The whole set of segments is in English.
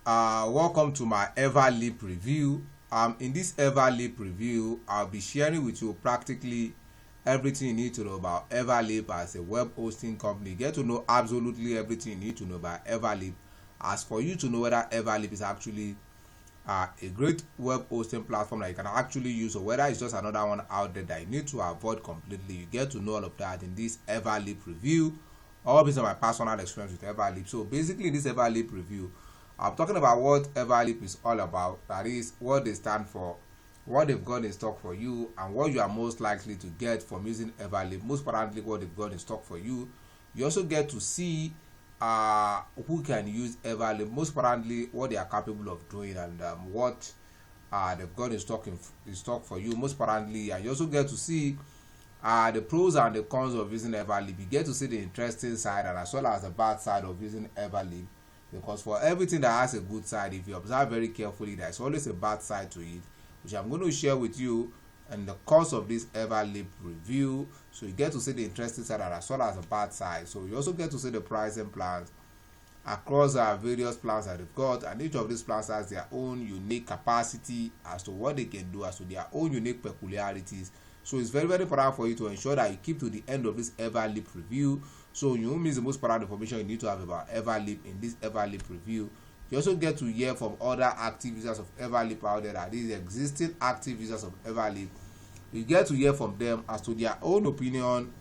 Welcome to my Everleap review. In this Everleap review, I'll be sharing with you practically everything you need to know about Everleap as a web hosting company. Get to know absolutely everything you need to know about Everleap. As for you to know whether Everleap is actually a great web hosting platform that you can actually use, or whether it's just another one out there that you need to avoid completely, you get to know all of that in this Everleap review, all based on my personal experience with Everleap. So basically, in this Everleap review, I'm talking about what Everleap is all about. That is what they stand for, what they've got in stock for you, and what you are most likely to get from using Everleap. Most importantly, what they've got in stock for you. You also get to see who can use Everleap. Most importantly, what they are capable of doing, and what they've got in stock for you. Most importantly, and you also get to see the pros and the cons of using Everleap. You get to see the interesting side and as well as the bad side of using Everleap. Because for everything that has a good side, if you observe very carefully, there's always a bad side to it, which I'm going to share with you in the course of this Everleap review. So you get to see the interesting side as well as the bad side. So you also get to see the pricing plans across various plans that they've got, and each of these plans has their own unique capacity as to what they can do, as to their own unique peculiarities. So it's very, very important for you to ensure that you keep to the end of this Everleap review, so you won't miss the most important information you need to have about Everleap in this Everleap review. You also get to hear from other active users of Everleap out there, that is existing active users of Everleap. You get to hear from them as to their own opinion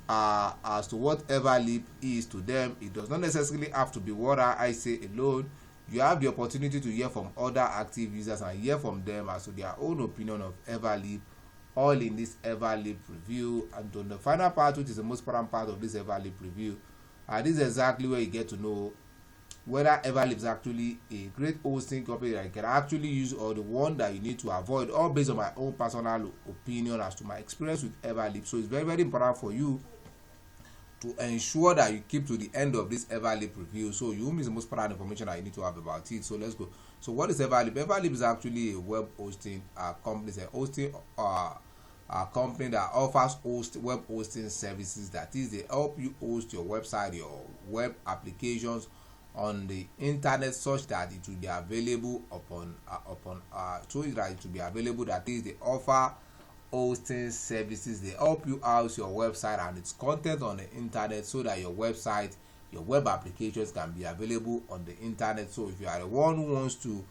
as to what Everleap is to them. It does not necessarily have to be what I say alone. You have the opportunity to hear from other active users and hear from them as to their own opinion of Everleap, all in this Everleap review. And on the final part, which is the most important part of this Everleap review, this is exactly where you get to know whether Everleap is actually a great hosting company that you can actually use, or the one that you need to avoid, all based on my own personal opinion as to my experience with Everleap. So it's very, very important for you to ensure that you keep to the end of this Everleap review, so you won't miss the most important information that you need to have about it. So let's go. So what is Everleap? Everleap is actually a web hosting company. It's a hosting company that offers web hosting services. That is, they help you host your website, your web applications on the internet, such that it will be available that is, they offer hosting services. They help you house your website and its content on the internet, so that your website, your web applications can be available on the internet. So if you are the one who wants to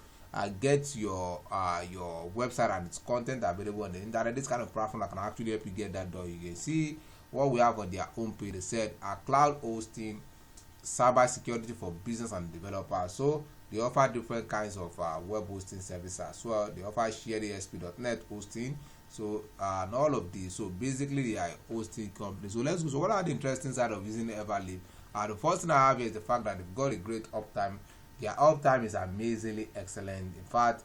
get your website and its content available on the internet, this kind of platform that can actually help you get that done. You can see what we have on their homepage. They said cloud hosting, cyber security for business and developers. So they offer different kinds of web hosting services as well. They offer shared ASP.NET hosting. So and all of these. So basically, they are a hosting company. So let's go. So what are the interesting side of using Everleap? The first thing I have here is the fact that they've got a great uptime. Their uptime is amazingly excellent. In fact,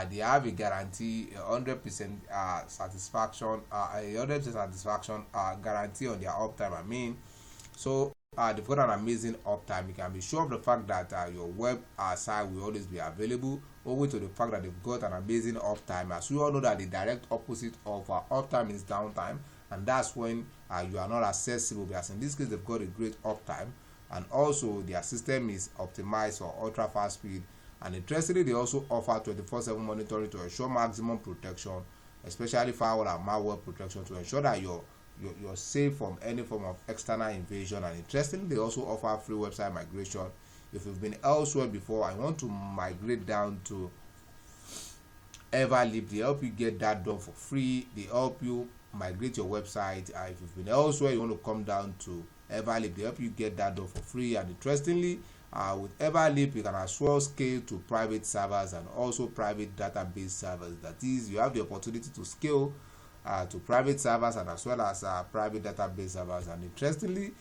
they have a guarantee, 100% satisfaction, a 100% satisfaction guarantee on their uptime. So they've got an amazing uptime. You can be sure of the fact that your web site will always be available, owing to the fact that they've got an amazing uptime. As we all know that the direct opposite of uptime is downtime, and that's when you are not accessible. Because in this case, they've got a great uptime, and also their system is optimized for ultra fast speed. And interestingly, they also offer 24/7 monitoring to ensure maximum protection, especially firewall and malware protection, to ensure that you're safe from any form of external invasion. And interestingly, they also offer free website migration. If you've been elsewhere before and want to migrate down to Everleap, they help you get that done for free. They help you migrate your website. If you've been elsewhere, you want to come down to Everleap, they help you get that done for free. And interestingly, with Everleap, you can as well scale to private servers and also private database servers. That is, you have the opportunity to scale to private servers and as well as private database servers. And interestingly,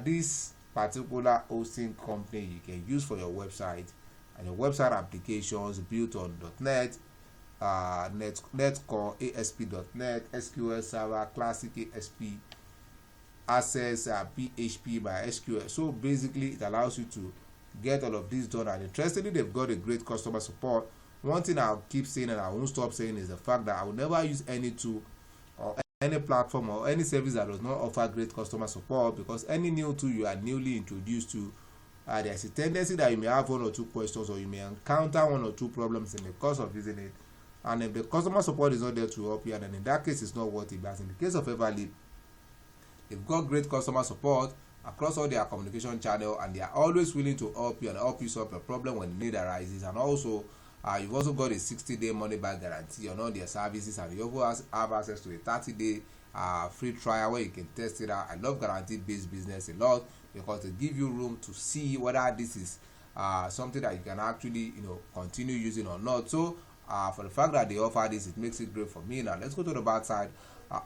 this particular hosting company you can use for your website and your website applications built on .NET, Netcore, ASP.NET, SQL Server, Classic ASP, Access, PHP by SQL. So basically, it allows you to get all of this done. And interestingly, they've got a great customer support. One thing I'll keep saying and I won't stop saying is the fact that I will never use any tool or any platform or any service that does not offer great customer support, because any new tool you are newly introduced to there's a tendency that you may have one or two questions, or you may encounter one or two problems in the course of using it, and if the customer support is not there to help you, then in that case it's not worth it. But in the case of Everleap, they've got great customer support across all their communication channel, and they are always willing to help you and help you solve a problem when the need arises. And also you've also got a 60-day money back guarantee on all their services, and you also have access to a 30-day free trial where you can test it out. I love guarantee based business a lot because they give you room to see whether this is something that you can actually continue using or not. So for the fact that they offer this, it makes it great for me. Now let's go to the bad side.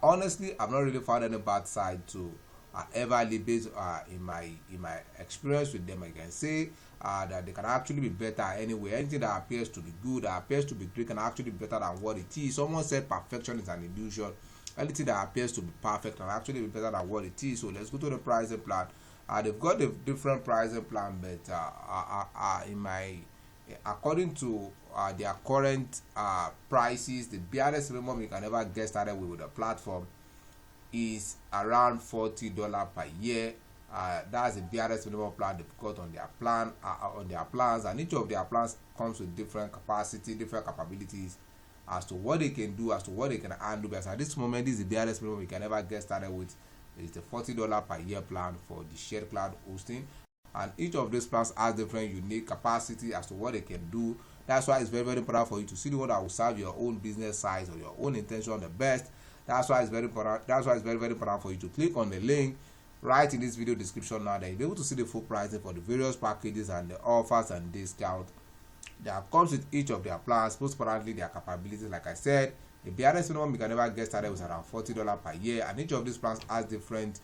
Honestly, I've not really found any bad side to Everleap based in my experience with them. I can say that they can actually be better anyway. Anything that appears to be good, that appears to be great, can actually be better than what it is. Someone said perfection is an illusion. Anything that appears to be perfect can actually be better than what it is. So let's go to the pricing plan. They've got a different pricing plan, but according to their current prices, the barest minimum you can ever get started with the platform is around $40 per year. That's the barest minimum plan they've got on their plans, and each of their plans comes with different capacity, different capabilities as to what they can do, as to what they can handle. But at this moment, this is the barest minimum we can ever get started with. It's the $40 per year plan for the shared cloud hosting, and each of these plans has different unique capacity as to what they can do. That's why it's very, very important for you to see the one that will serve your own business size or your own intention the best. That's why it's very important. That's why it's very, very important for you to click on the link right in this video description now. Then you'll be able to see the full pricing for the various packages and the offers and discounts that comes with each of their plans, most importantly their capabilities. Like I said, the barest minimum you can never get started with around $40 per year, and each of these plans has different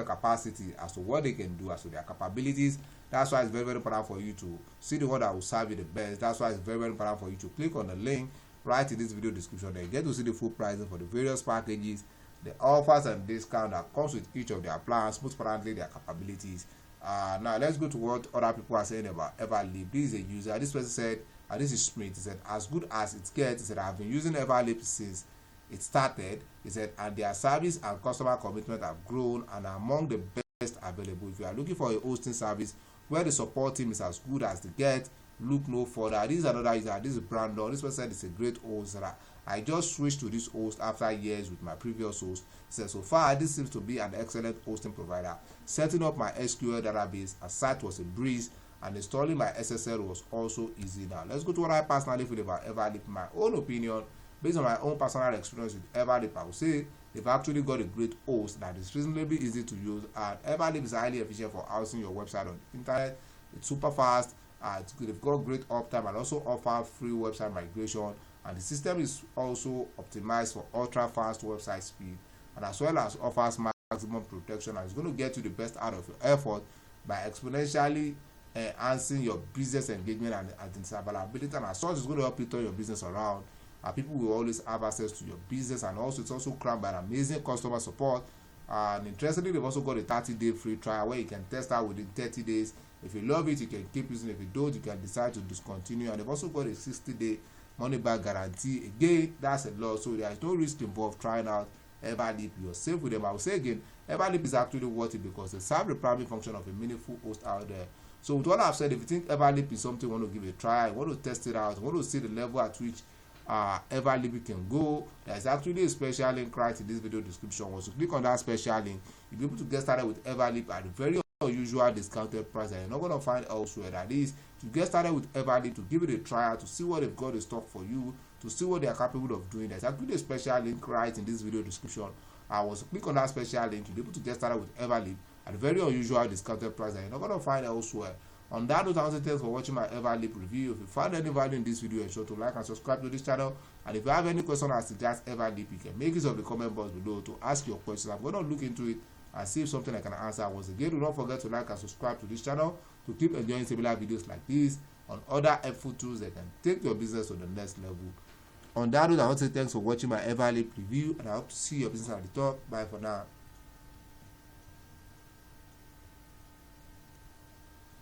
capacity as to what they can do, as to their capabilities. That's why it's very, very important for you to see the one that will serve you the best. That's why it's very, very important for you to click on the link right in this video description. Then you get to see the full pricing for the various packages, the offers and discount that comes with each of their plans, most importantly their capabilities. Now let's go to what other people are saying about Everleap. This is a user. This person said, this is Smith. He said, as good as it gets. He said, I've been using Everleap since it started. He said, and their service and customer commitment have grown and are among the best available. If you are looking for a hosting service where the support team is as good as they get, look no further. This is another user. This is Brandon. This person said it's a great host. I just switched to this host after years with my previous host. He said, so far this seems to be an excellent hosting provider. Setting up my SQL database as site was a breeze, and installing my SSL was also easy. Now let's go to what I personally feel about Everleap. My own opinion, based on my own personal experience with Everleap, I would say they've actually got a great host that is reasonably easy to use, and Everleap is highly efficient for hosting your website on the internet. It's super fast. They've got great uptime and also offer free website migration, and the system is also optimized for ultra fast website speed, and as well as offers maximum protection, and it's going to get you the best out of your effort by exponentially enhancing your business engagement and its availability, and as such it's going to help you turn your business around. People will always have access to your business, and also it's also crowned by an amazing customer support. And interestingly, they've also got a 30-day free trial where you can test out within 30 days. If you love it, you can keep using it. If you don't, you can decide to discontinue. And they've also got a 60-day money back guarantee. Again, that's a lot, so there is no risk involved trying out Everleap. You're safe with them. I will say again, Everleap is actually worth it because they serve the primary function of a meaningful host out there. So with what I've said, if you think Everleap is something you want to give it a try, you want to test it out, you want to see the level at which Everleap can go, there's actually a special link right in this video description. Once you click on that special link, you'll be able to get started with Everleap at a very unusual discounted price that you're not going to find elsewhere. That is, to get started with Everleap, to give it a trial, to see what they've got in stock for you, to see what they are capable of doing. There's actually a special link right in this video description. Once you click on that special link, you'll be able to get started with Everleap at a very unusual discounted price that you're not going to find elsewhere. On that note, I want to thanks for watching my Everleap review. If you found any value in this video, ensure to like and subscribe to this channel. And if you have any question as to just Everleap, you can make use of the comment box below to ask your questions. I'm going to look into it and see if something I can answer. Once again, do not forget to like and subscribe to this channel to keep enjoying similar videos like this on other helpful tools that can take your business to the next level. On that note, I want to say thanks for watching my Everleap review, and I hope to see your business at the top. Bye for now.